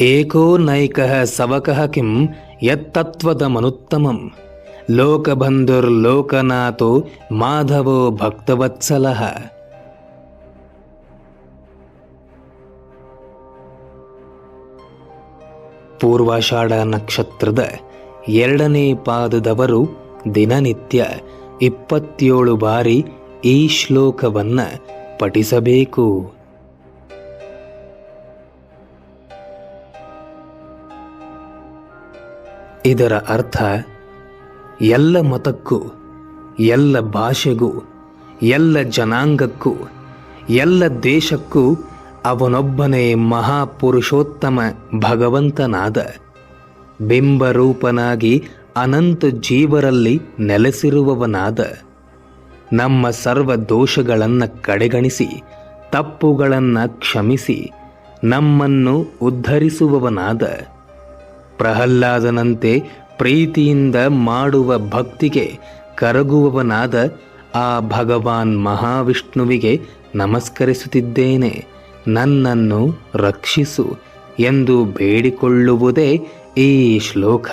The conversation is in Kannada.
ಏಕೋ ನೈಕಃ ಸವಕಃ ಕಿಂ ಯತ್ತತ್ವದಮನುತ್ತಮಂ ಲೋಕಬಂಧುರ್ಲೋಕನಾಥೋ ಮಾಧವೋ ಭಕ್ತವತ್ಸಲಃ. ಪೂರ್ವಾಷಾಢ ನಕ್ಷತ್ರದ 2ನೇ ಪಾದದವರು ದಿನನಿತ್ಯ 27 ಬಾರಿ ಈ ಶ್ಲೋಕವನ್ನು ಪಠಿಸಬೇಕು. ಇದರ ಅರ್ಥ ಎಲ್ಲ ಮತಕ್ಕೂ, ಎಲ್ಲ ಭಾಷೆಗೂ, ಎಲ್ಲ ಜನಾಂಗಕ್ಕೂ, ಎಲ್ಲ ದೇಶಕ್ಕೂ ಅವನೊಬ್ಬನೇ ಮಹಾಪುರುಷೋತ್ತಮ ಭಗವಂತನಾದ ಬಿಂಬರೂಪನಾಗಿ ಅನಂತ ಜೀವರಲ್ಲಿ ನೆಲೆಸಿರುವವನಾದ, ನಮ್ಮ ಸರ್ವ ದೋಷಗಳನ್ನು ಕಡೆಗಣಿಸಿ ತಪ್ಪುಗಳನ್ನು ಕ್ಷಮಿಸಿ ನಮ್ಮನ್ನು ಉದ್ಧರಿಸುವವನಾದ, ಪ್ರಹ್ಲಾದನಂತೆ ಪ್ರೀತಿಯಿಂದ ಮಾಡುವ ಭಕ್ತಿಗೆ ಕರಗುವವನಾದ ಆ ಭಗವಾನ್ ಮಹಾವಿಷ್ಣುವಿಗೆ ನಮಸ್ಕರಿಸುತ್ತಿದ್ದೇನೆ, ನನ್ನನ್ನು ರಕ್ಷಿಸು ಎಂದು ಬೇಡಿಕೊಳ್ಳುವುದೇ ಈ ಶ್ಲೋಕ.